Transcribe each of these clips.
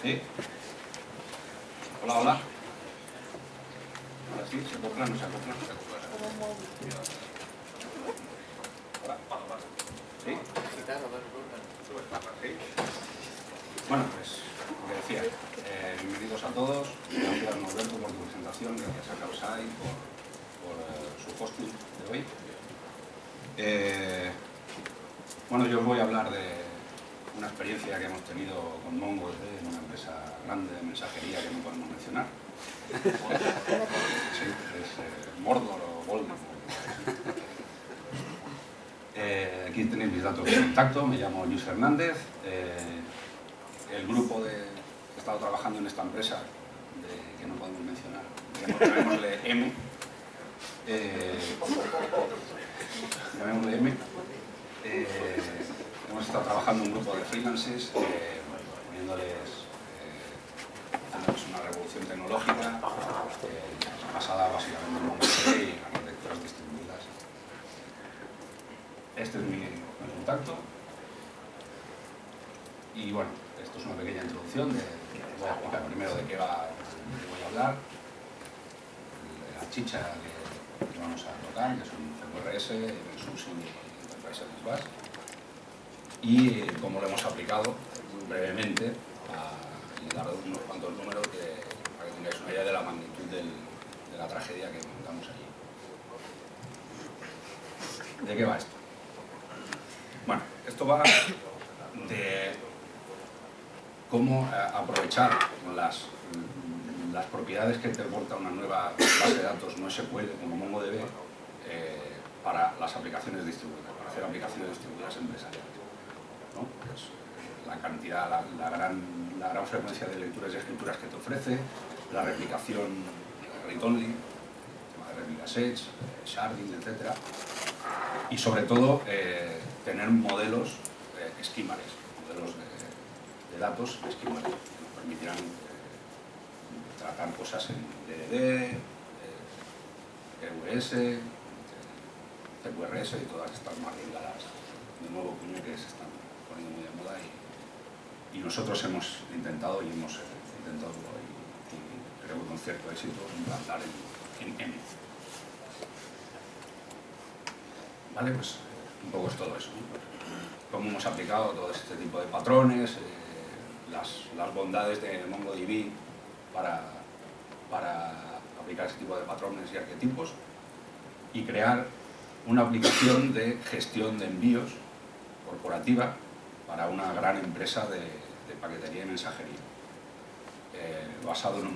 ¿Sí? Hola, hola. Ahora sí, ¿se acopla? ¿No se acopla? ¿No se acopla? Hola. ¿Sí? ¿Sí? Bueno, pues, lo que decía, bienvenidos a todos. Gracias, Norberto, por tu presentación. Gracias a Causai por su hosting de hoy. Bueno, yo os voy a hablar de una experiencia que hemos tenido con MongoDB en una empresa grande de mensajería que no podemos mencionar. Sí, es Mordor o Voldemort. Aquí tenéis mis datos de contacto, me llamo Luis Fernández. El grupo que he estado trabajando en esta empresa, que no podemos mencionar, llamémosle M. Llamémosle M. Hemos estado trabajando en un grupo de freelancers, poniéndoles una revolución tecnológica basada básicamente en MongoDB y arquitecturas distribuidas. Este es mi contacto. Y bueno, esto es una pequeña introducción. Voy a explicar primero de qué voy a hablar, de la chicha que vamos a tocar, que son CQRS, SUSE y Enterprise Service Bus, y cómo lo hemos aplicado brevemente y dar unos cuantos números para que tengáis una idea de la magnitud de la tragedia que montamos allí. ¿De qué va esto? Bueno, esto va de cómo aprovechar las propiedades que te aporta una nueva base de datos no SQL como MongoDB para las aplicaciones distribuidas, para hacer aplicaciones distribuidas empresariales, ¿no? Pues, la cantidad, la gran frecuencia de lecturas y escrituras que te ofrece, la replicación read-only, el tema de réplicas edge, sharding, etc. Y sobre todo tener modelos esquimales, modelos de datos esquimales, que nos permitirán tratar cosas en DDD, EUS, CQRS y todas estas marringadas de nuevo puño que se están poniendo muy de moda y nosotros hemos intentado y creo que con cierto éxito implantar en M. Vale, pues un poco es todo eso, ¿no? Cómo hemos aplicado todo este tipo de patrones, las bondades de MongoDB para aplicar este tipo de patrones y arquetipos y crear una aplicación de gestión de envíos corporativa para una gran empresa de paquetería y mensajería, basado en un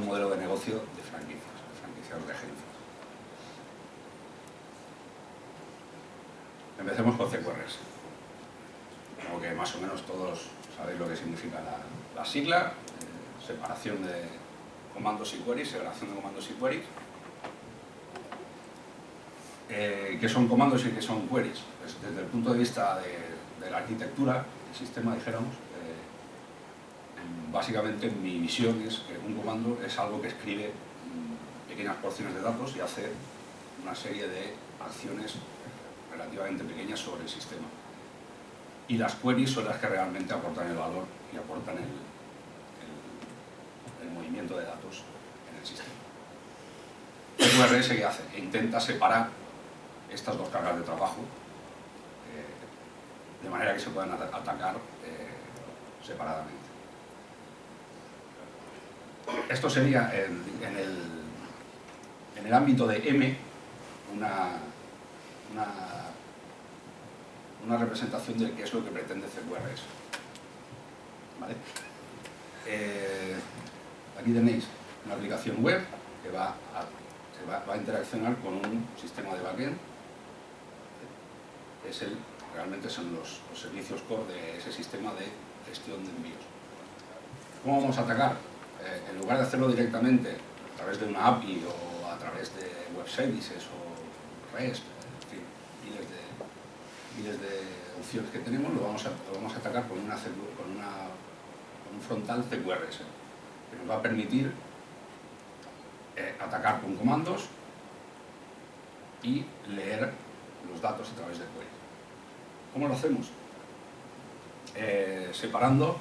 modelo de negocio de franquicias de agencias. Empecemos con CQRS. Como que más o menos todos sabéis lo que significa la sigla, separación de comandos y queries, segregación de comandos y queries. ¿Qué son comandos y qué son queries? Pues desde el punto de vista de la arquitectura del sistema, dijéramos, básicamente mi visión es que un comando es algo que escribe pequeñas porciones de datos y hace una serie de acciones relativamente pequeñas sobre el sistema. Y las queries son las que realmente aportan el valor y aportan el movimiento de datos en el sistema. CQRS, ¿qué hace? Intenta separar estas dos cargas de trabajo de manera que se puedan atacar separadamente. Esto sería en el ámbito de M una representación de qué es lo que pretende CQRS. ¿Vale? Aquí tenéis una aplicación web que va a interaccionar con un sistema de backend. Realmente son los servicios core de ese sistema de gestión de envíos. ¿Cómo vamos a atacar? En lugar de hacerlo directamente a través de una API o a través de web services o REST, en fin, miles de opciones que tenemos, lo vamos a atacar con un frontal CQRS, que nos va a permitir atacar con comandos y leer los datos a través de queries. ¿Cómo lo hacemos? separando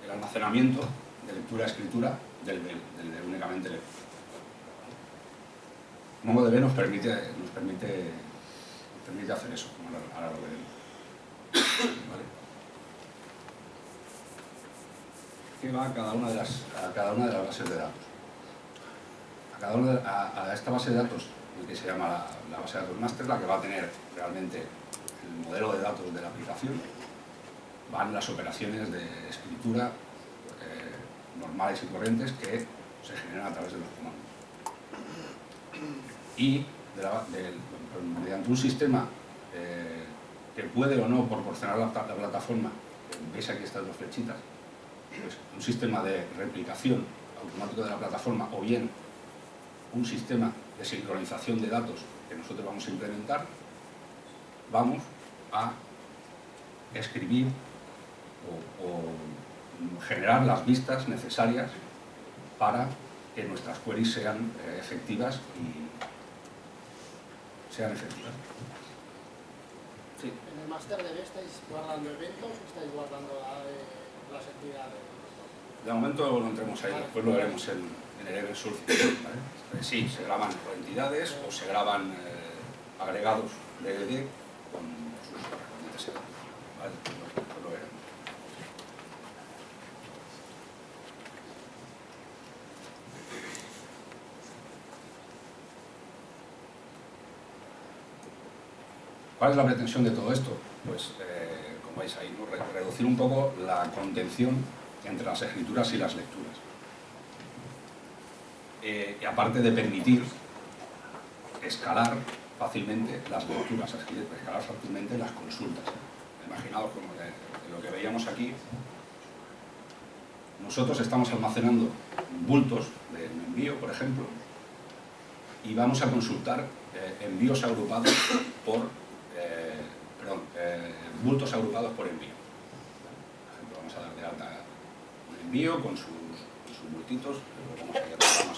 el almacenamiento de lectura-escritura del de únicamente lectura. MongoDB nos permite hacer eso, ahora lo veremos. ¿Vale? ¿Qué va a cada una de las bases de datos? A esta base de datos, que se llama la base de datos master, la que va a tener realmente el modelo de datos de la aplicación, van las operaciones de escritura normales y corrientes que se generan a través de los comandos. Y mediante un sistema que puede o no proporcionar la plataforma, veis aquí estas dos flechitas, pues un sistema de replicación automático de la plataforma o bien un sistema de sincronización de datos que nosotros vamos a implementar, vamos a escribir o generar las vistas necesarias para que nuestras queries sean efectivas y sean efectivas. Sí. ¿En el máster DB estáis guardando eventos o estáis guardando las entidades? De momento no entremos ahí, después lo veremos en el event source. ¿Vale? Sí, se graban por entidades o se graban agregados DDD con sus correspondientes eventos. ¿Vale? Después lo veremos. ¿Cuál es la pretensión de todo esto? Pues, como veis ahí, ¿no? Reducir un poco la contención entre las escrituras y las lecturas. Y aparte de permitir escalar fácilmente las lecturas, escalar fácilmente las consultas. Imaginaos como lo que veíamos aquí, nosotros estamos almacenando bultos de envío, por ejemplo, y vamos a consultar envíos agrupados por bultos agrupados por envío. Por ejemplo, vamos a dar de alta un envío con sus bultitos, luego vamos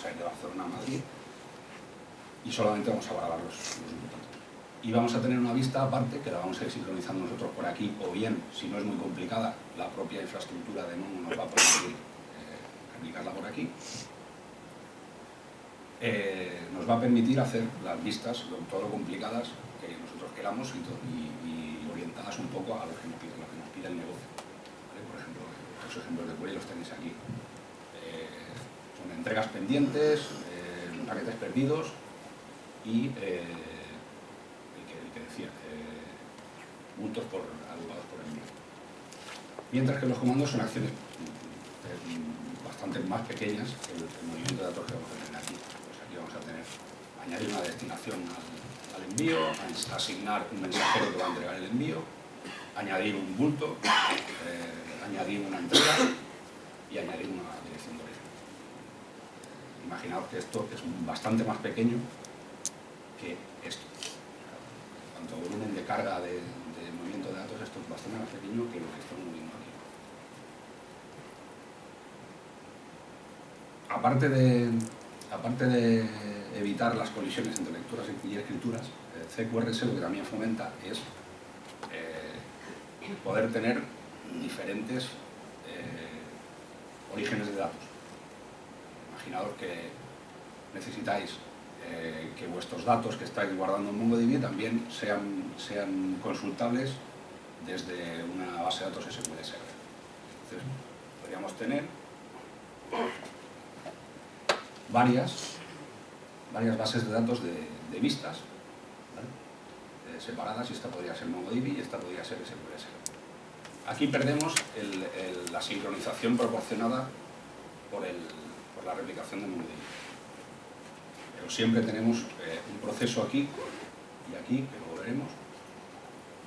a ir de Barcelona a Madrid y solamente vamos a grabar los bultitos. Y vamos a tener una vista aparte que la vamos a ir sincronizando nosotros por aquí, o bien, si no es muy complicada, la propia infraestructura de Mongo nos va a permitir replicarla por aquí. Nos va a permitir hacer las vistas todo lo complicadas que nosotros queramos y orientadas un poco a lo que nos pide el negocio. ¿Vale? Por ejemplo, estos ejemplos de query los tenéis aquí. Son entregas pendientes, paquetes perdidos y el que decía, bultos agrupados por envío. Mientras que los comandos son acciones bastante más pequeñas que el movimiento de datos que vamos a tener aquí. Pues aquí vamos a tener, añadir una destinación al envío, asignar un mensajero que va a entregar el envío, añadir un bulto, añadir una entrega y añadir una dirección de origen. Imaginaos que esto es bastante más pequeño que esto. En cuanto a volumen de carga de movimiento de datos, esto es bastante más pequeño que lo que estamos moviendo aquí. Aparte de evitar las colisiones entre lecturas y escrituras, CQRS lo que también fomenta es poder tener diferentes orígenes de datos. Imaginaos que necesitáis que vuestros datos que estáis guardando en MongoDB también sean consultables desde una base de datos SQL Server. Entonces, podríamos tener varias bases de datos de vistas, ¿vale? Separadas, y esta podría ser MongoDB y esta podría ser SQL Server. Aquí perdemos la sincronización proporcionada por la replicación de MongoDB. Pero siempre tenemos un proceso aquí y aquí, que luego veremos,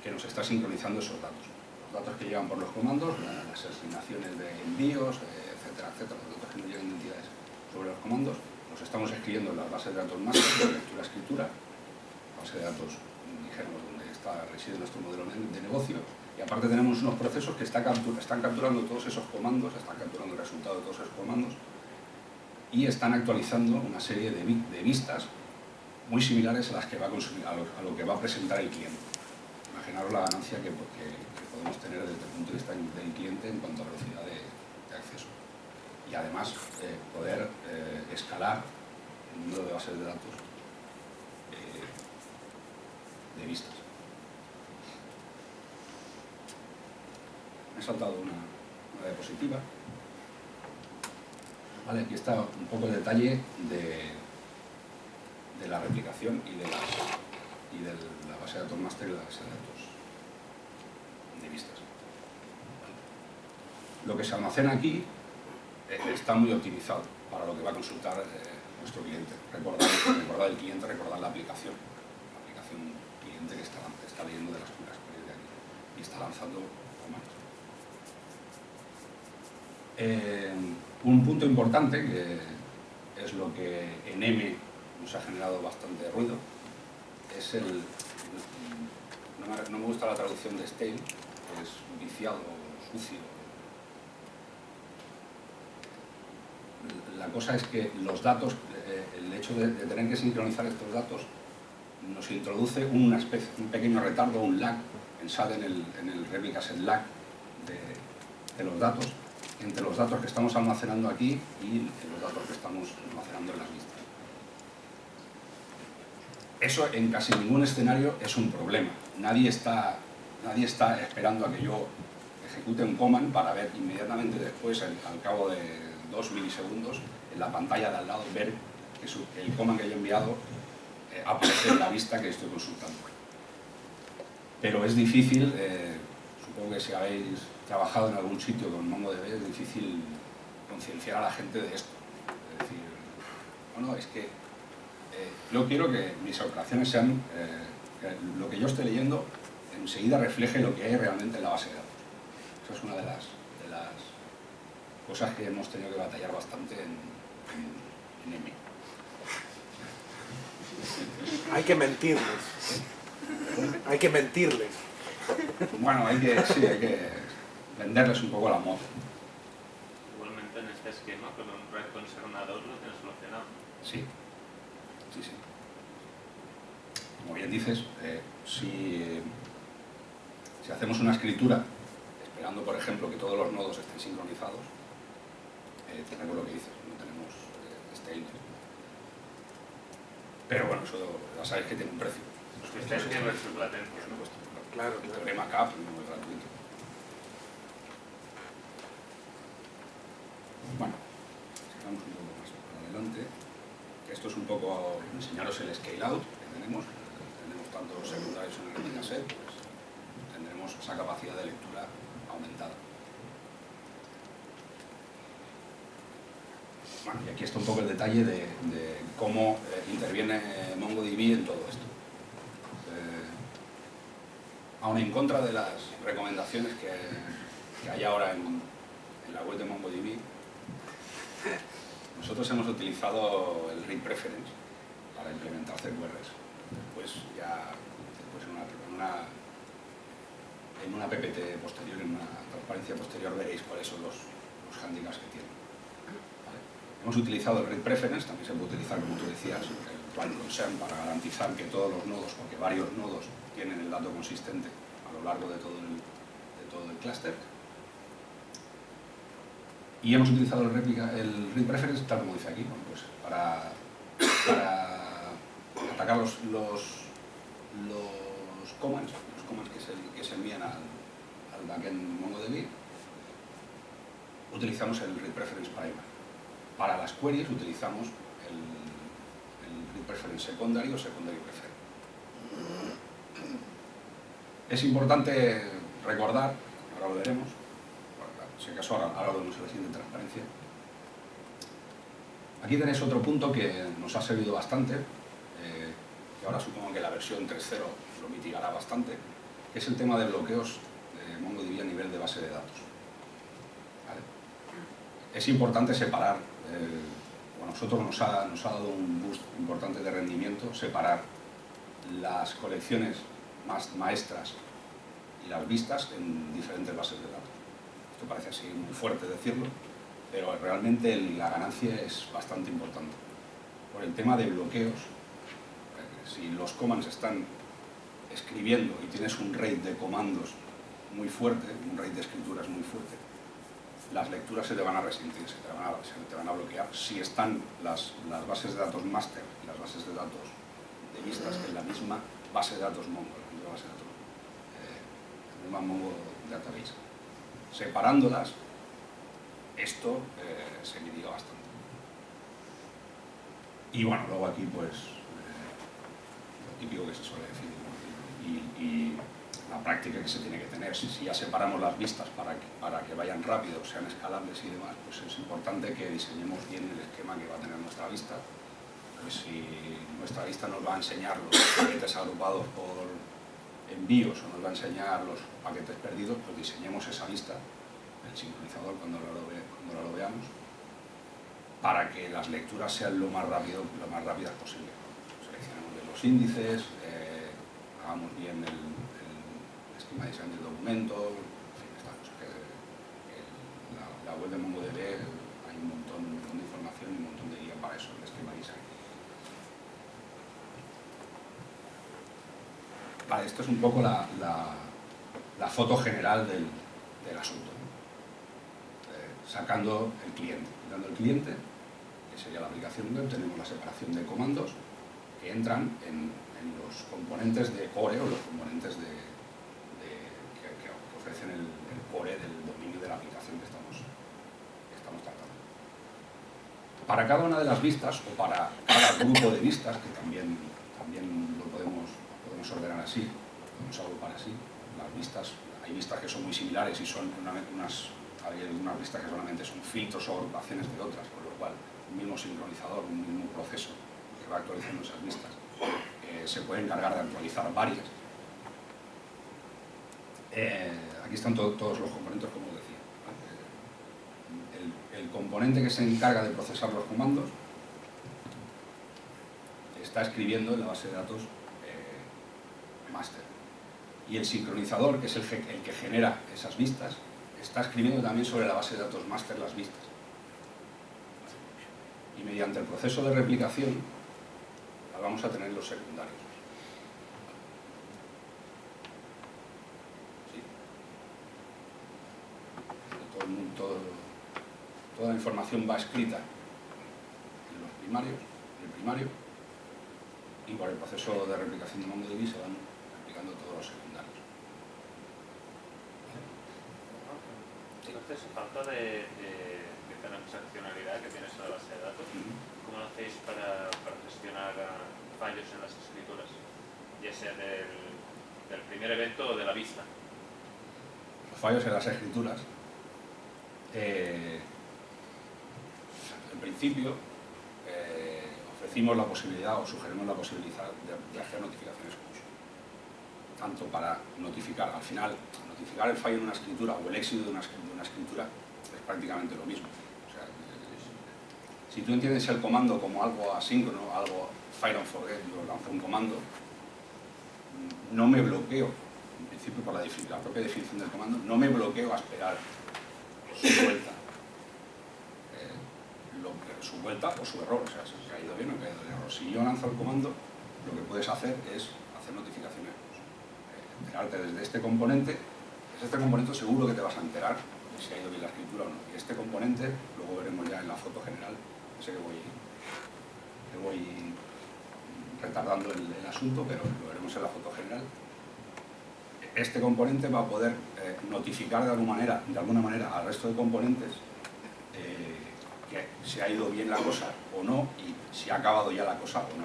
que nos está sincronizando esos datos. Los datos que llegan por los comandos, las asignaciones de envíos, etcétera, etcétera, los datos que nos llegan de entidades sobre los comandos, los estamos escribiendo en las bases de datos master de lectura-escritura, base de datos, dijéramos, donde reside nuestro modelo de negocio, y aparte tenemos unos procesos que están capturando todos esos comandos, están capturando el resultado de todos esos comandos, y están actualizando una serie de vistas muy similares a las que va a consumir, a lo que va a presentar el cliente. imaginaros la ganancia que podemos tener desde el punto de vista del cliente en cuanto a velocidad de acceso. Y además poder escalar el número de bases de datos de vistas. Me he saltado una diapositiva. Vale, aquí está un poco el detalle de la replicación y de la base de datos master y la base de datos de vistas. Lo que se almacena aquí está muy optimizado para lo que va a consultar nuestro cliente. Recordar el cliente, recordar la aplicación cliente que está leyendo de las queries de aquí y está lanzando comandos. Un punto importante, que es lo que en M nos ha generado bastante ruido, es no me gusta la traducción de stale, que es viciado o sucio. La cosa es que los datos, el hecho de tener que sincronizar estos datos nos introduce un pequeño retardo, un lag, pensad en el replica set lag de los datos, entre los datos que estamos almacenando aquí y los datos que estamos almacenando en las vistas. Eso en casi ningún escenario es un problema. Nadie está esperando a que yo ejecute un command para ver inmediatamente después, al cabo de 2 milisegundos, en la pantalla de al lado, ver que el command que yo he enviado aparece en la vista que estoy consultando. Pero es difícil, supongo que si habéis trabajado en algún sitio con MongoDB, es difícil concienciar a la gente de esto. Es decir, bueno, es que yo quiero que mis operaciones sean, que lo que yo esté leyendo enseguida refleje lo que hay realmente en la base de datos. Eso es una de las cosas que hemos tenido que batallar bastante en EMI. Hay que mentirles. Hay que mentirles. Bueno, hay que venderles un poco la moda. Igualmente en este esquema, con un red conservador lo tienes solucionado. Sí. Como bien dices, si hacemos una escritura esperando, por ejemplo, que todos los nodos estén sincronizados, tenemos lo que dices, no tenemos stale. Pero bueno, eso ya sabéis que tiene un precio. Existencia versus latencia, ¿no? Claro, El claro. teorema CAP no es gratuito. Bueno, sigamos un poco más para adelante. Esto es un poco enseñaros el scale out que tenemos. Tenemos tantos secundarios en el replica set, pues tendremos esa capacidad de lectura aumentada. Bueno, y aquí está un poco el detalle de cómo interviene MongoDB en todo esto. Aun en contra de las recomendaciones que hay ahora en la web de MongoDB, nosotros hemos utilizado el read preference para implementar CQRs. Después en una PPT posterior, en una transparencia posterior, veréis cuáles son los hándicaps que tiene. ¿Vale? Hemos utilizado el read preference, también se puede utilizar, como tú decías, el plan concern para garantizar que todos los nodos, porque varios nodos tienen el dato consistente a lo largo de todo el clúster. Y hemos utilizado el read preference, tal como dice aquí, bueno, pues para atacar los commands que se envían al backend MongoDB. Utilizamos el read preference primer. Para las queries utilizamos el read preference secondary o secondary prefer. Es importante recordar, ahora lo veremos, si acaso ahora lo vemos en la siguiente transparencia. Aquí tenéis otro punto que nos ha servido bastante, que ahora supongo que la versión 3.0 lo mitigará bastante, que es el tema de bloqueos de MongoDB a nivel de base de datos. ¿Vale? Es importante separar, a nosotros nos ha dado un boost importante de rendimiento, separar las colecciones más maestras y las vistas en diferentes bases de datos. Esto parece así muy fuerte decirlo, pero realmente la ganancia es bastante importante. Por el tema de bloqueos, si los commands están escribiendo y tienes un RAID de comandos muy fuerte, un RAID de escrituras muy fuerte, las lecturas se te van a resentir, se te van a bloquear. Si están las bases de datos master y las bases de datos de vistas, que es la misma base de datos Mongo, la misma base de datos, la misma Mongo Database, separándolas, esto se mitiga bastante. Y bueno, luego aquí pues lo típico que se suele decir, ¿no? y la práctica que se tiene que tener. Si ya separamos las vistas para que vayan rápido, sean escalables y demás, pues es importante que diseñemos bien el esquema que va a tener nuestra vista. Pues si nuestra vista nos va a enseñar los paquetes agrupados por envíos o nos va a enseñar los paquetes perdidos, pues diseñemos esa vista, el sincronizador cuando lo veamos, para que las lecturas sean lo más rápidas posible. Seleccionemos bien los índices, hagamos bien el esquema de diseño del documento, en fin, estas cosas que la web de MongoDB hay un montón de información y un montón de guía para eso, el esquema de diseño. Vale, esto es un poco la foto general del asunto, ¿no? Sacando el cliente. Quitando el cliente, que sería la aplicación web, tenemos la separación de comandos que entran en los componentes de core o los componentes que ofrecen el core del dominio de la aplicación que estamos tratando. Para cada una de las vistas o para cada grupo de vistas, que también lo podemos ordenar así, podemos agrupar así, las vistas, hay vistas que son muy similares y son hay algunas vistas que solamente son filtros o agrupaciones de otras, con lo cual un mismo sincronizador, un mismo proceso que va actualizando esas vistas, se puede encargar de actualizar varias. Aquí están todos los componentes, como os decía. El componente que se encarga de procesar los comandos está escribiendo en la base de datos master. Y el sincronizador, que es el que genera esas vistas, está escribiendo también sobre la base de datos master las vistas. Y mediante el proceso de replicación vamos a tener los secundarios. ¿Sí? Toda la información va escrita en los primarios, en el primario, y por el proceso de replicación de MongoDB se van replicando todos los secundarios. Entonces, falta de transaccionalidad que tiene esa base de datos, ¿cómo lo hacéis para gestionar fallos en las escrituras? Ya sea del primer evento o de la vista. Los fallos en las escrituras. En principio, ofrecimos la posibilidad o sugerimos la posibilidad de hacer notificaciones push. Tanto para notificar, al final, notificar el fallo en una escritura o el éxito de una escritura es prácticamente lo mismo. O sea, si tú entiendes el comando como algo asíncrono, algo fire and forget, yo lanzo un comando, no me bloqueo, en principio por la propia definición del comando, no me bloqueo a esperar su vuelta. Su vuelta o su error, o sea, si ha ido bien o ha ido de error. Si yo lanzo el comando, lo que puedes hacer es hacer notificaciones. Enterarte desde este componente seguro que te vas a enterar de si ha ido bien la escritura o no. Y este componente, luego veremos ya en la foto general, sé que voy retardando el asunto, pero lo veremos en la foto general. Este componente va a poder notificar de alguna manera al resto de componentes que si ha ido bien la cosa o no y si ha acabado ya la cosa o no.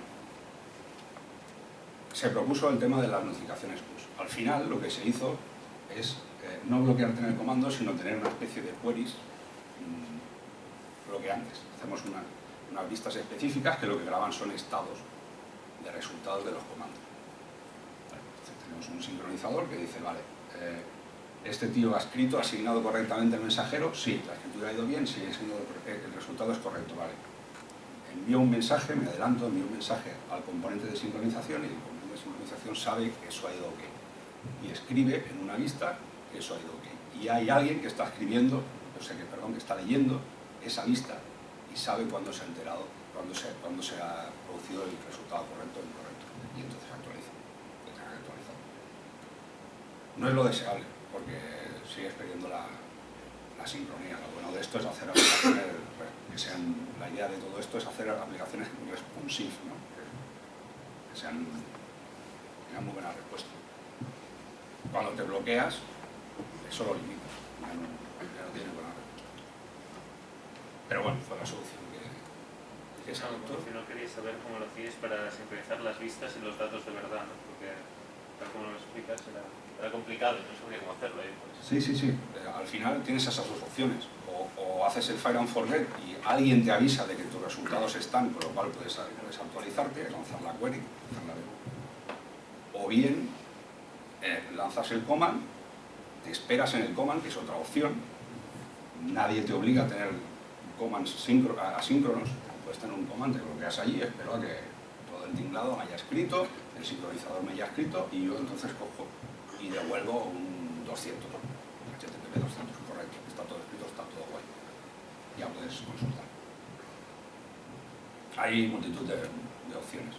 Se propuso el tema de las notificaciones push. Al final lo que se hizo es no bloquearte en el comando, sino tener una especie de queries bloqueantes. Hacemos unas vistas específicas que lo que graban son estados de resultados de los comandos. Entonces tenemos un sincronizador que dice, vale, este tío ha escrito, ha asignado correctamente el mensajero, sí, la escritura ha ido bien, sí, el resultado es correcto, vale. Envío un mensaje, me adelanto, envío un mensaje al componente de sincronización y el componente de sincronización sabe que eso ha ido ok. Y escribe en una vista que eso ha ido ok. Y hay alguien que está escribiendo, que está leyendo esa vista y sabe cuándo se ha enterado, cuándo se ha producido el resultado correcto o incorrecto. Y entonces actualiza. No es lo deseable, porque sigues perdiendo la sincronía. Lo bueno de esto es hacer aplicaciones, que sean, la idea de todo esto es hacer aplicaciones responsive, ¿no? Que tengan muy buena respuesta. Cuando te bloqueas, eso lo limitas, ya no tiene buena respuesta. Pero bueno, fue la solución que se adoptó. Al final quería saber cómo lo hacíais para sincronizar las vistas y los datos de verdad, ¿no? Porque tal como lo explicas era complicado, no sabía cómo hacerlo. Pues. Sí. Al final tienes esas dos opciones. O haces el fire and forget y alguien te avisa de que tus resultados están, con lo cual puedes actualizarte, lanzar la query, o bien lanzas el command, te esperas en el command, que es otra opción. Nadie te obliga a tener commands asíncronos. Puedes tener un command, te bloqueas allí, espero a que todo el tinglado me haya escrito, el sincronizador me haya escrito y yo entonces cojo y devuelvo un 200, HTTP 200, correcto, está todo escrito, está todo guay. Ya puedes consultar. Hay multitud de opciones.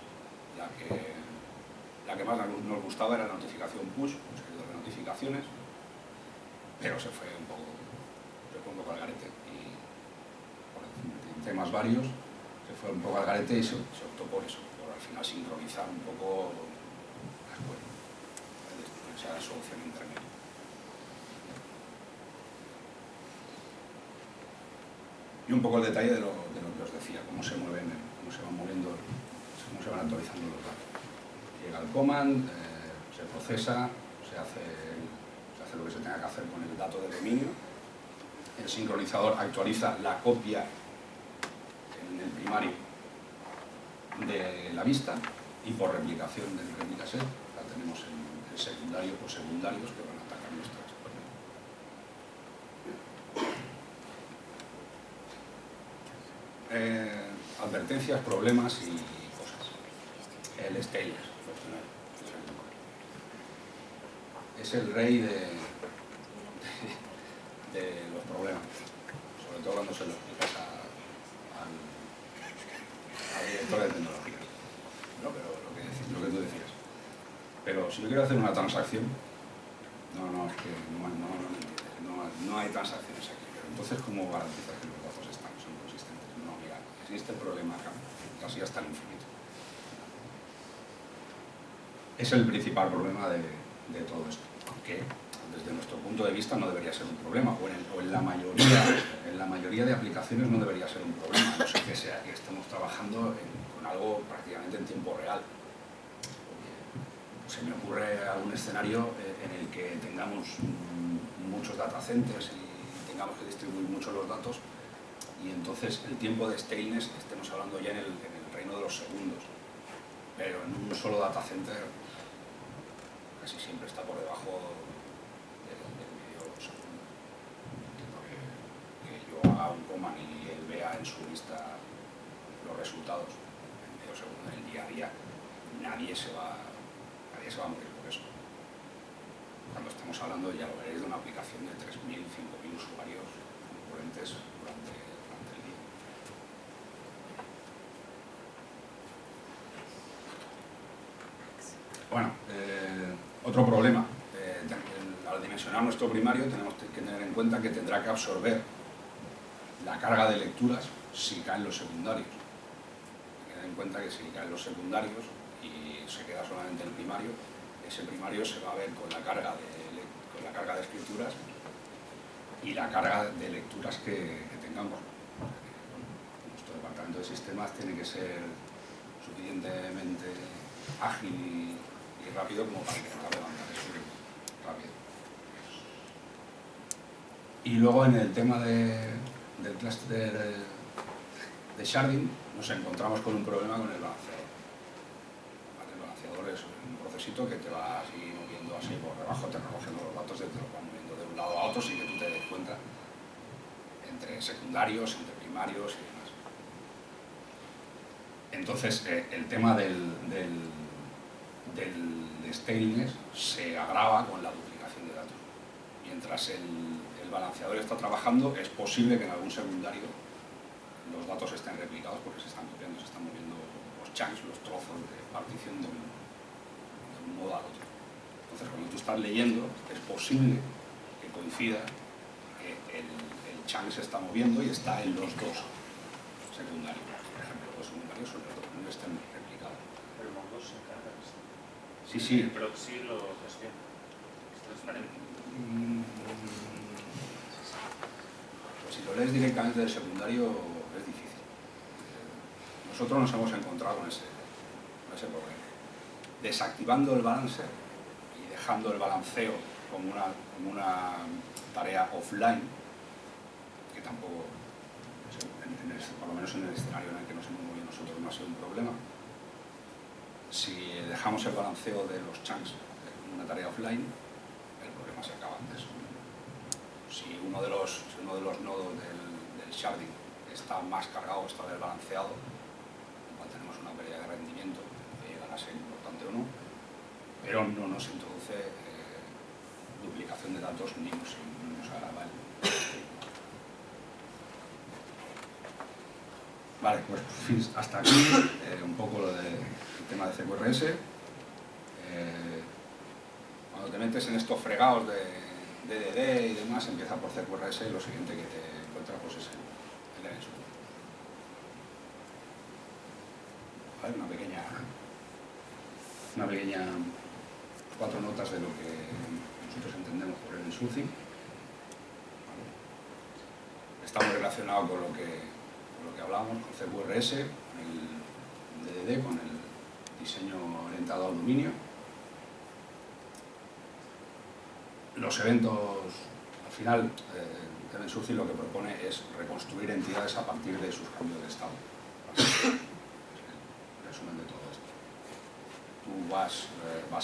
La que más nos gustaba era la notificación push, un servidor de notificaciones, pero se fue un poco al garete y por temas varios se fue un poco al garete y se optó por eso, por al final sincronizar un poco las queries, esa solución intermedia. Y un poco el detalle de lo que os decía, cómo se van moviendo, cómo se van actualizando los datos. Llega el command, se procesa, se hace lo que se tenga que hacer con el dato de dominio. El sincronizador actualiza la copia en el primario de la vista y por replicación del replicaset la tenemos en secundario o secundarios que van a atacar nuestras. Advertencias, problemas y cosas. El stateless es el rey de los problemas, sobre todo cuando se lo explicas al director de tecnología, ¿no? Pero lo que tú decías. Pero si yo quiero hacer una transacción, es que no hay transacciones aquí. Pero entonces, ¿cómo garantizas que los datos son consistentes? No, mira, existe el problema acá, casi hasta el infinito. Es el principal problema de todo esto, que desde nuestro punto de vista no debería ser un problema, o en la mayoría de aplicaciones no debería ser un problema, no sé que estemos trabajando con algo prácticamente en tiempo real. Se me ocurre algún escenario en el que tengamos muchos data centers y tengamos que distribuir mucho los datos y entonces el tiempo de staleness estemos hablando ya en el reino de los segundos, pero en un solo data center casi siempre está por debajo del medio segundo. Que yo haga un command y él vea en su lista los resultados en medio segundo en el día a día, nadie se va a morir por eso. Cuando estamos hablando, ya lo veréis, de una aplicación de 3.000, 5.000 usuarios concurrentes durante el día. Bueno, otro problema. Al dimensionar nuestro primario tenemos que tener en cuenta que tendrá que absorber la carga de lecturas si caen los secundarios. Hay que tener en cuenta que si caen los secundarios y se queda solamente el primario, ese primario se va a ver con la carga de escrituras y la carga de lecturas que tengamos. Nuestro departamento de sistemas tiene que ser suficientemente ágil y rápido como para intentar levantar eso rápido. Y luego en el tema del clúster de sharding nos encontramos con un problema con el balanceador. El balanceador es un procesito que te va así moviendo así por debajo, te recogiendo los datos, te los va moviendo de un lado a otro sin que tú te des cuenta, entre secundarios, entre primarios y demás. Entonces el tema del staleness se agrava con la duplicación de datos. Mientras el balanceador está trabajando, es posible que en algún secundario los datos estén replicados porque se están copiando, se están moviendo los chunks, los trozos de partición de un modo al otro. Entonces, cuando tú estás leyendo, es posible que coincida que el chunk se está moviendo y está en los dos secundarios. Por ejemplo, los secundarios no están replicados. Pero Mongo se encarga de esto. Sí, sí. El proxy lo gestiona. Es transparente. Pues si lo lees directamente del secundario es difícil. Nosotros nos hemos encontrado con ese problema. Desactivando el balancer y dejando el balanceo como una tarea offline, que tampoco, por lo menos en el escenario en el que nos hemos movido nosotros, no ha sido un problema. Si dejamos el balanceo de los chunks en una tarea offline, el problema se acaba antes. Si uno de los nodos del sharding está más cargado, está desbalanceado, igual tenemos una pérdida de rendimiento, que llegará a ser importante o no, pero no nos introduce duplicación de datos ni nos agrava el. Vale, pues hasta aquí un poco lo del tema de CQRS. Cuando te metes en estos fregados de DDD y demás, empieza por CQRS y lo siguiente que te encuentras pues es el ENSU. Vale, una pequeña 4 notas de lo que nosotros entendemos por el insulting. ¿Vale? Está muy relacionado con lo que hablamos, con CQRS, con el DDD, con el diseño orientado al dominio. Los eventos, al final, el insulting lo que propone es reconstruir entidades a partir de sus cambios de estado. Es el resumen de todo esto. Tú vas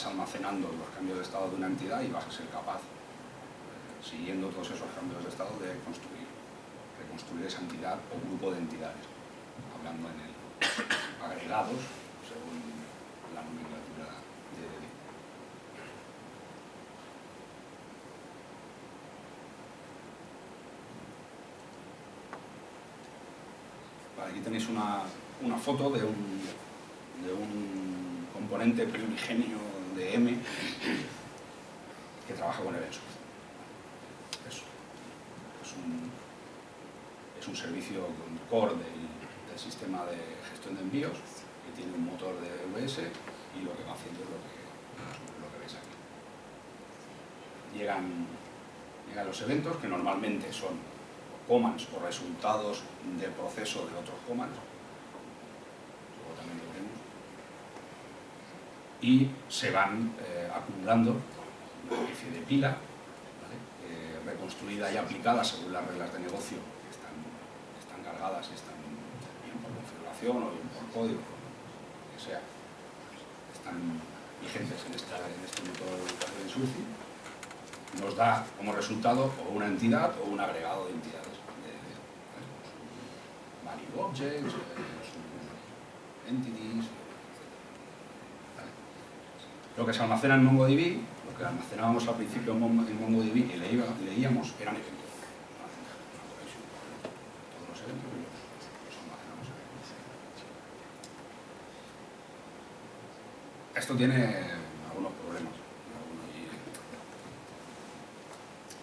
almacenando los cambios de estado de una entidad y vas a ser capaz, siguiendo todos esos cambios de estado, de reconstruir esa entidad o grupo de entidades, hablando en el agregados, según la nomenclatura de DDD. Vale, aquí tenéis una foto de un componente primigenio de M que trabaja con eventos. Es un servicio core del sistema de gestión de envíos que tiene un motor de VS y lo que va haciendo es lo que veis aquí. Llegan los eventos, que normalmente son commands o resultados del proceso de otros commands, luego también lo veremos, y se van acumulando una especie de pila, ¿vale? Reconstruida y aplicada según las reglas de negocio que están cargadas y están bien por configuración o bien por código, que sea, están vigentes en este método de insulting. Nos da como resultado o una entidad o un agregado de entidades. Value objects, entities. ¿Vale? Lo que se almacena en MongoDB, lo que almacenábamos al principio en MongoDB y leíamos eran eventos. Todos los eventos los almacenamos ahí. Esto tiene algunos problemas.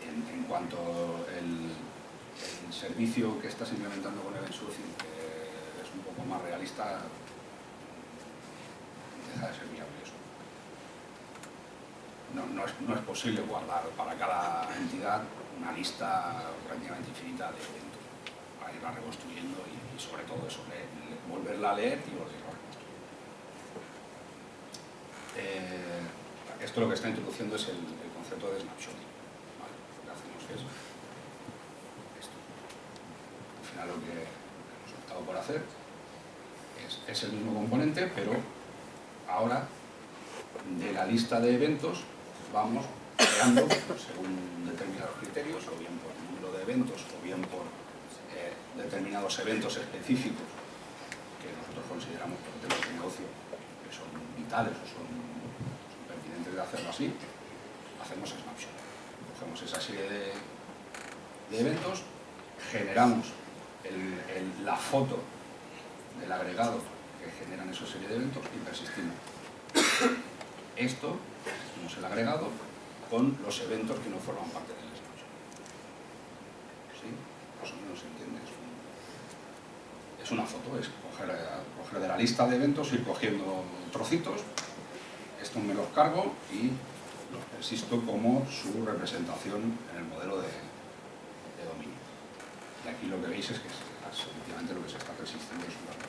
En cuanto el servicio que estás implementando con Event Sourcing, que es un poco más realista, deja de ser viable eso. No es posible guardar para cada entidad una lista prácticamente infinita de eventos para irla reconstruyendo y sobre todo eso, volverla a leer y volverla a reconstruir. Esto lo que está introduciendo es el concepto de snapshot. Es esto. Al final lo que hemos optado por hacer es el mismo componente, pero ahora de la lista de eventos vamos creando según determinados criterios, o bien por número de eventos, o bien por determinados eventos específicos que nosotros consideramos por temas de negocio que son vitales o son pertinentes de hacerlo así, hacemos snapshot. Cogemos esa serie de eventos, generamos la foto del agregado que generan esa serie de eventos y persistimos. Esto decimos el agregado, con los eventos que no forman parte del snapshot. ¿Sí? Más o menos se entiende. Es una foto, es coger de la lista de eventos, ir cogiendo trocitos, esto me los cargo y los persisto como su representación en el modelo de dominio. Y aquí lo que veis es que efectivamente lo que se está persistiendo es una cosa.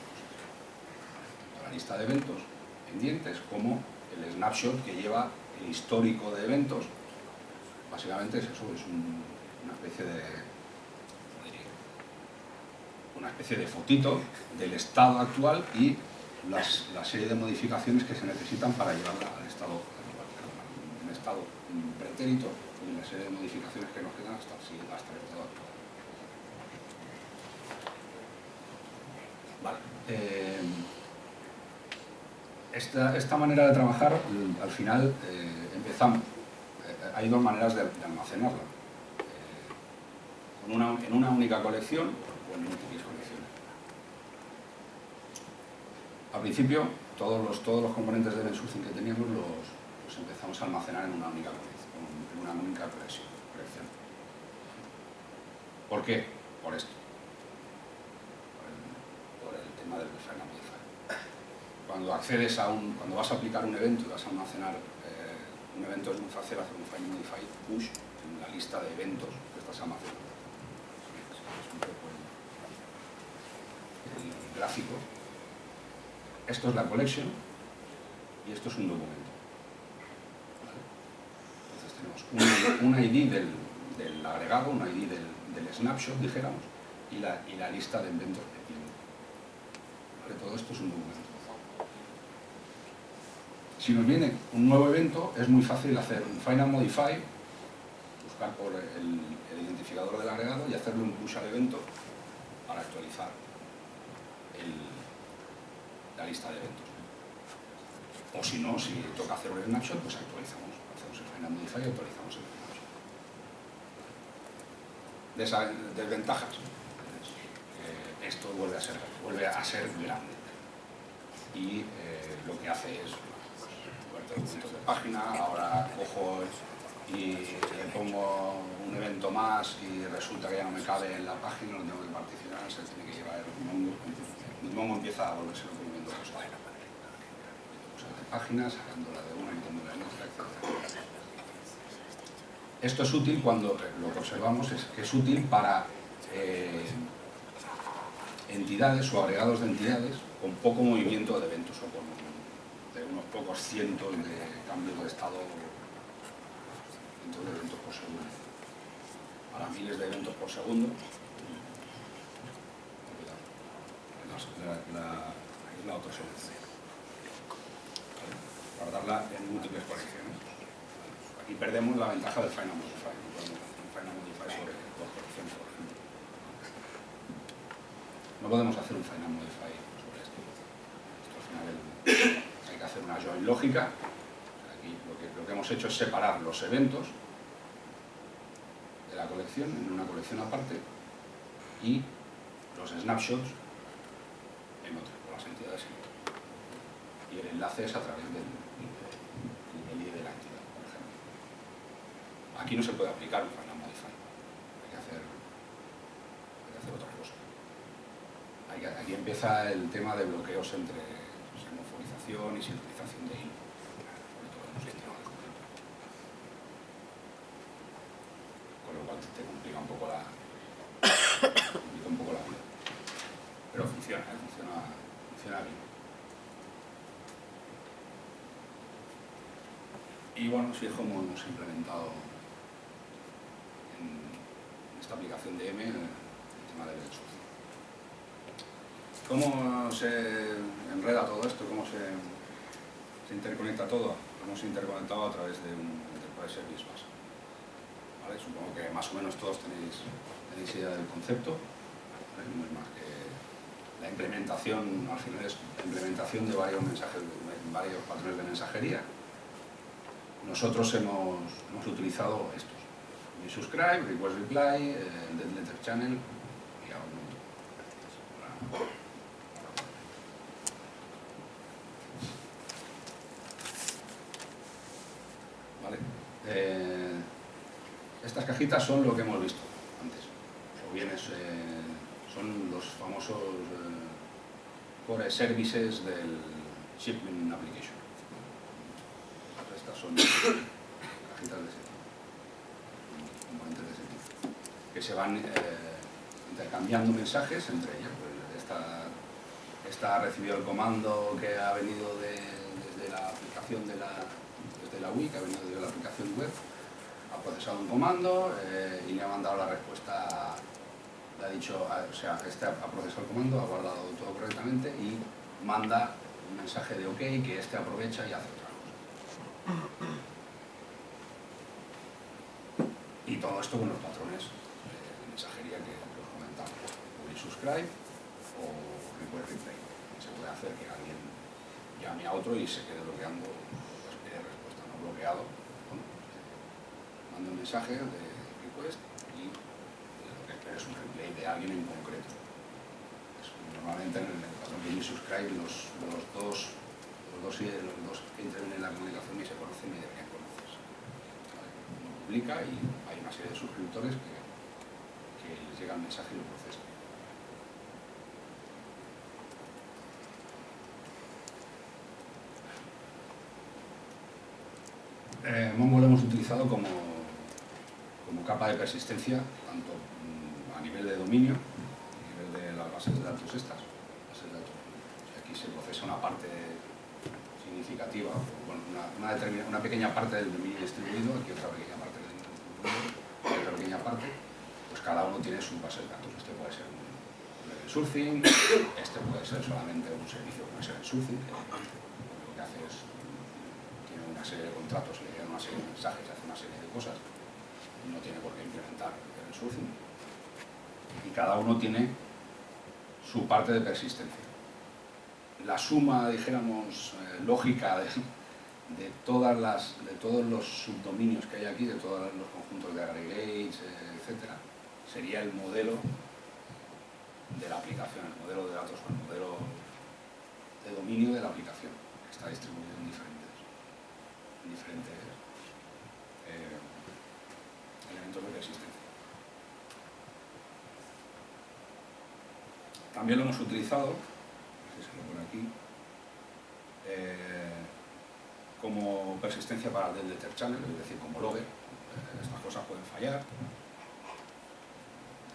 La lista de eventos pendientes como el snapshot que lleva el histórico de eventos. Básicamente es eso, es una especie de, ¿cómo diría? Una especie de fotito del estado actual y la serie de modificaciones que se necesitan para llevarla al estado actual, un estado pretérito y la serie de modificaciones que nos quedan hasta el estado actual. Vale. Esta manera de trabajar, al final, empezamos. Hay dos maneras de almacenarla. En una única colección o en múltiples colecciones. Al principio, todos los componentes de Bensucin que teníamos los empezamos a almacenar en una única colección. ¿Por qué? Por esto. Por el tema del Find and Modify. Cuando vas a aplicar un evento y vas a almacenar un evento, es muy fácil hacer un Find and Modify push en la lista de eventos que estás almacenando. Es un poco el gráfico. Esto es la collection y esto es un documento. ¿Vale? Entonces tenemos un ID del agregado, un ID del snapshot, dijéramos, y la lista de eventos que tiene. ¿Vale? Todo esto es un documento. Si nos viene un nuevo evento, es muy fácil hacer un Find and Modify, buscar por el identificador del agregado y hacerle un push al evento para actualizar la lista de eventos. O si no, si toca hacer un snapshot, pues actualizamos. Hacemos el Find and Modify y actualizamos el snapshot. Desventajas. Esto vuelve a ser grande. Y lo que hace es documentos de página, ahora cojo y le pongo un evento más y resulta que ya no me cabe en la página, lo tengo que particionar, se tiene que llevar el Mongo. El Mongo empieza a volverse un documento cosas de páginas, sacándola de una y quitándola de otra, etc. Esto es útil cuando lo que observamos es que es útil para entidades o agregados de entidades con poco movimiento de eventos o con unos pocos cientos de cambios de estado, cientos de eventos por segundo. Para miles de eventos por segundo, es la otra solución. ¿Vale? Guardarla en múltiples colecciones. Aquí perdemos la ventaja del Find and Modify. No podemos hacer un Find and Modify sobre dos colecciones, por ejemplo. No podemos hacer un Find and Modify sobre esto. Esto al final hay que hacer una join lógica. Aquí lo que hemos hecho es separar los eventos de la colección en una colección aparte y los snapshots en otra, con las entidades en otra. Y el enlace es a través del ID de la entidad, por ejemplo. Aquí no se puede aplicar un Find and Modify. Hay que hacer otra cosa. Aquí empieza el tema de bloqueos entre semaforización y sincronización de hilo. Con lo cual te complica un poco la vida. Pero funciona bien. Y bueno, así es como hemos implementado en esta aplicación de M el tema del hecho. ¿Cómo se enreda todo esto? ¿Cómo se interconecta todo? Lo hemos interconectado a través de un Enterprise Service Bus. ¿Vale? Supongo que más o menos todos tenéis idea del concepto. ¿Vale? No es más que la implementación, al final es la implementación de varios patrones de mensajería. Nosotros hemos utilizado estos. Subscribe, Request Reply, Dead Letter Channel y algún otro. Estas cajitas son lo que hemos visto antes, o bien son los famosos core services del shipment application. Estas son cajitas de ese tipo, componentes de ese tipo, que se van intercambiando mensajes entre ellas. Pues esta ha recibido el comando que ha venido desde la aplicación desde la Wii, que ha venido desde la aplicación web, ha procesado un comando y le ha mandado la respuesta. Le ha dicho, o sea, este ha procesado el comando, ha guardado todo correctamente y manda un mensaje de OK que este aprovecha y hace otra cosa. Y todo esto con los patrones de mensajería que os comentaba. Will subscribe o request replay. Se puede hacer que alguien llame a otro y se quede bloqueando, espere respuesta no bloqueado. Bueno, manda un mensaje de request y lo que espera es un replay de alguien en concreto. Normalmente en el patrón de subscribe los dos que intervienen en la comunicación ni se conocen ni deberían conocerse. Uno publica y hay una serie de suscriptores que les llega el mensaje y lo procesan. Mongo lo hemos utilizado como capa de persistencia, tanto a nivel de dominio, a nivel de las bases de datos estas. Aquí se procesa una parte significativa, bueno, una pequeña parte del dominio distribuido, aquí otra pequeña parte del dominio distribuido, y otra pequeña parte, pues cada uno tiene su base de datos. Este puede ser un level sourcing, este puede ser solamente un servicio, puede ser el sourcing, que lo que hace es, tiene una serie de contratos, le llegan una serie de mensajes, hace una serie de cosas, y no tiene por qué implementar el sourcing. Y cada uno tiene su parte de persistencia. La suma, dijéramos, lógica de todos los subdominios que hay aquí, de todos los conjuntos de aggregates, etcétera, sería el modelo de la aplicación, el modelo de datos o el modelo de dominio de la aplicación, que está distribuido en diferentes elementos de persistencia. También lo hemos utilizado, por aquí, como persistencia para el Delta Channel, es decir, como logger. Estas cosas pueden fallar,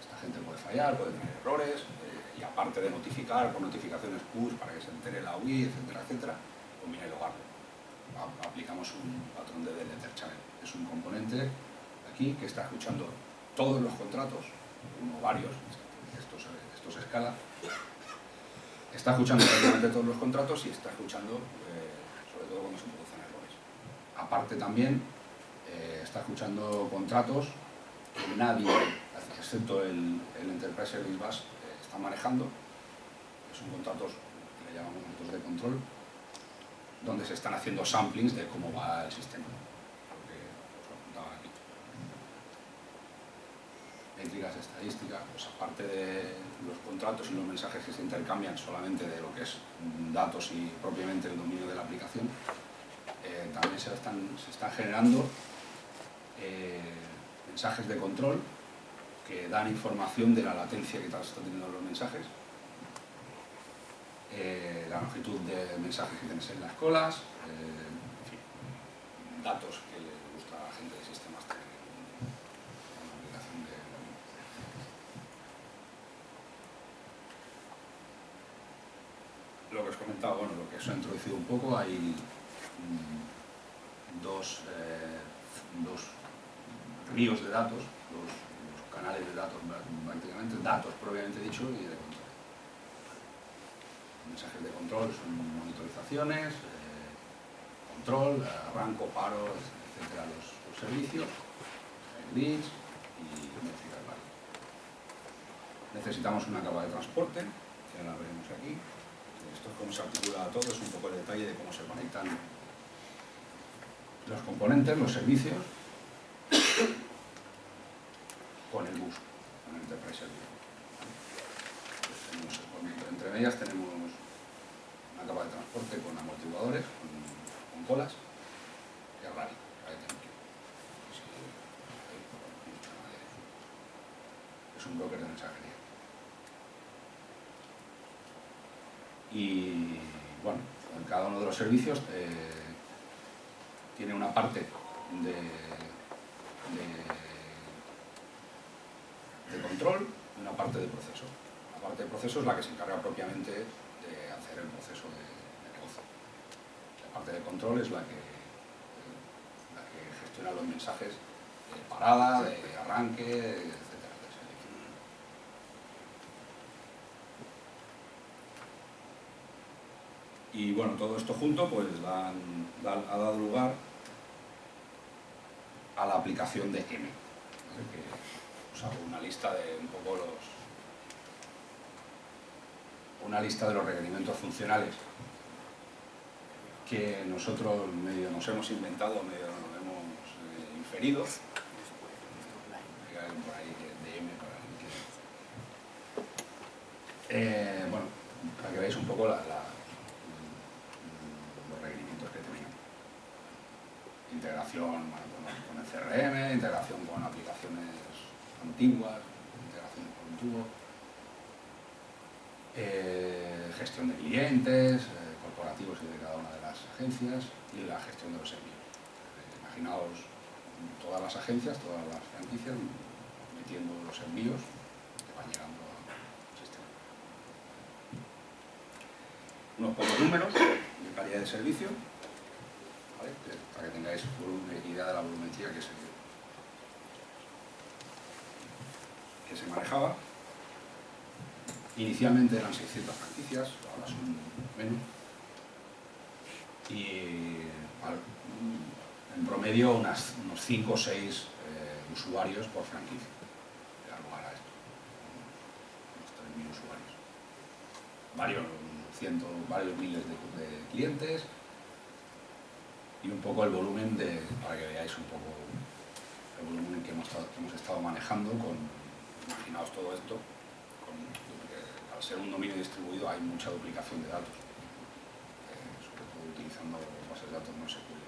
esta gente puede fallar, puede tener errores, y aparte de notificar por notificaciones push para que se entere la UI, etcétera, etcétera, conviene logarlo. Aplicamos un patrón de Delta Channel. Es un componente aquí que está escuchando todos los contratos, uno o varios, esto se escala. Está escuchando prácticamente todos los contratos y está escuchando, sobre todo cuando se producen errores. Aparte también, está escuchando contratos que nadie, excepto el Enterprise Service Bus, está manejando, que son contratos que le llamamos nosotros de control, donde se están haciendo samplings de cómo va el sistema, lo que os apuntaba aquí. Métricas estadísticas, pues aparte de los contratos y los mensajes que se intercambian solamente de lo que es datos y propiamente el dominio de la aplicación, también se están generando mensajes de control que dan información de la latencia que están teniendo los mensajes, la longitud de mensajes que tienes en las colas, en fin, datos que le gusta a la gente de sistemas tener en una aplicación de lo que os comentaba, bueno, lo que os he introducido un poco, hay dos ríos de datos, dos canales de datos, prácticamente, datos propiamente dicho y de control. Mensajes de control son monitorizaciones, control, arranco, paro, etcétera, los servicios, leads y métricas varias. Necesitamos una capa de transporte, que la veremos aquí. Esto es cómo se articula todo, es un poco el detalle de cómo se conectan los componentes, los servicios, con el bus, con el Enterprise Service. Entre ellas tenemos una capa de transporte con amortiguadores, con colas, y el radio. es un broker de mensajería. Y bueno, en cada uno de los servicios tiene una parte de control y una parte de proceso. La parte de proceso es la que se encarga propiamente de hacer el proceso de negocio. La parte de control es la que gestiona los mensajes de parada, de arranque, etcétera, de servicio. Y bueno, todo esto junto pues ha dado lugar a la aplicación de M, ¿vale? Que os hago una lista de un poco los requerimientos funcionales que nosotros medio nos hemos inventado, medio nos hemos inferido. Hay alguien por ahí de M para alguien que... bueno, para que veáis un poco los requerimientos que teníamos. Integración con el CRM, integración con aplicaciones antiguas, integración con un tubo, gestión de clientes, corporativos y de cada una de las agencias, y la gestión de los envíos. Imaginaos todas las agencias, todas las franquicias metiendo los envíos que van llegando al sistema. Unos pocos números de calidad de servicio, ¿vale? Para que tengáis una idea de la volumetría que se manejaba. Inicialmente eran 600 franquicias, ahora son menos. Y en promedio unos 5 o 6 usuarios por franquicia. Da lugar a esto. Unos 3.000 usuarios. Varios miles de clientes. Y un poco el volumen para que veáis un poco el volumen que hemos estado manejando imaginaos todo esto, porque al ser un dominio distribuido hay mucha duplicación de datos, sobre todo utilizando bases de datos no SQL.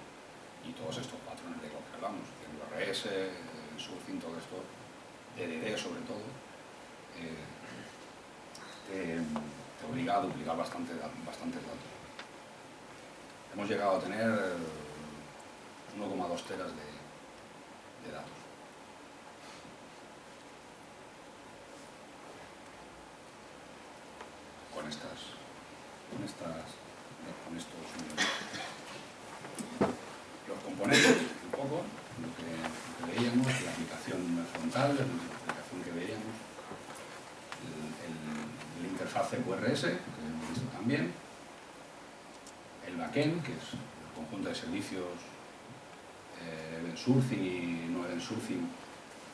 Y todos estos patrones de los que hablamos, el URS, el sourcing, todo esto, DDD sobre todo, te obliga a duplicar bastantes datos. Hemos llegado a tener 1,2 teras de datos. Con estos números. Los componentes, un poco, lo que veíamos, la aplicación frontal, la aplicación que veíamos, el interfaz QRS, que hemos visto también, el backend, que es el conjunto de servicios event sourcing y no event sourcing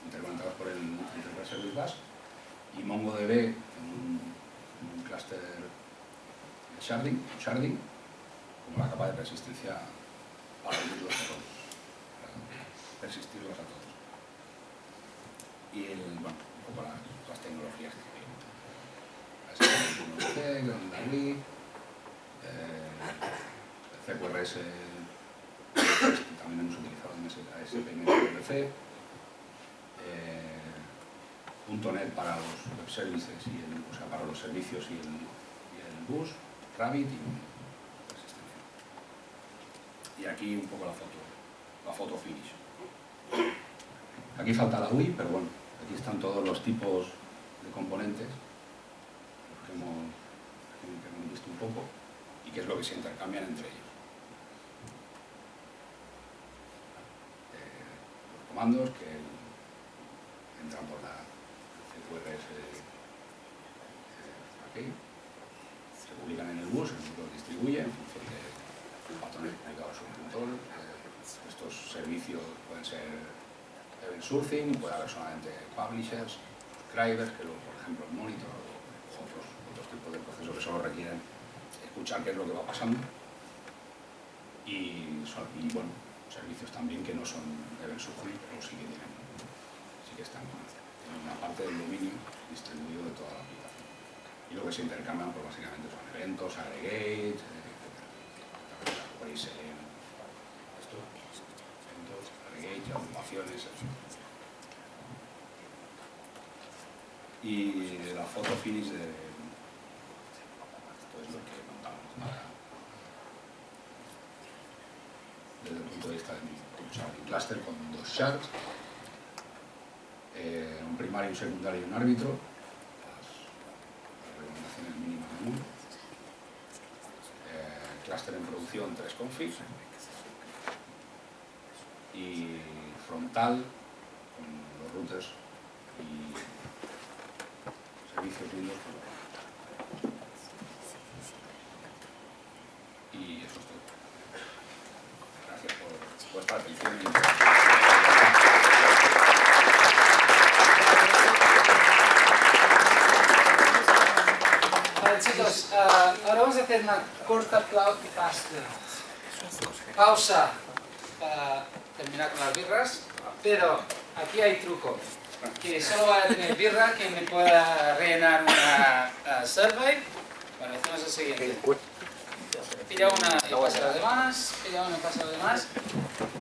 interconectados por el Enterprise Service Bus, y MongoDB en un clúster sharding, como la capa de persistencia para unirlos a todos, para persistirlos a todos. Y un poco las tecnologías que vimos. DAWI, CQRS, que también hemos utilizado en ASP.NET .NET para los web services, para los servicios y el bus, Rabbit y persistencia. Y aquí un poco la foto finish. Aquí falta la UI, pero bueno, aquí están todos los tipos de componentes que hemos visto un poco y qué es lo que se intercambian entre ellos. Los comandos que entran por la CQRS aquí, se publican en el bus, el bus los distribuye en función de patrones publicados sobre el control. Estos servicios pueden ser event sourcing, puede haber solamente publishers, subscribers, que luego, por ejemplo, el monitor o otros tipos de procesos que solo requieren escuchar qué es lo que va pasando. Y bueno, servicios también que no son event sourcing, pero sí que están en una parte del dominio distribuido de toda la aplicación. Y lo que se intercambian pues básicamente son eventos, aggregates, etc. Eventos, aggregates, agrupaciones, etc. y la foto finish de... Esto es lo que montamos desde el punto de vista de mi cluster con 2 shards, un primario, un secundario y un árbitro, las recomendaciones mínimas del mundo, cluster en producción 3 configs y frontal con los routers y servicios Windows. Y eso es todo. Gracias por vuestra atención. Vale, chicos, ahora vamos a hacer una corta pausa para terminar con las birras, pero aquí hay truco, que solo va a tener birra quien me pueda rellenar una survey. Bueno, hacemos el siguiente. Pilla una y pasa a los demás, pilla una y pasa a los demás.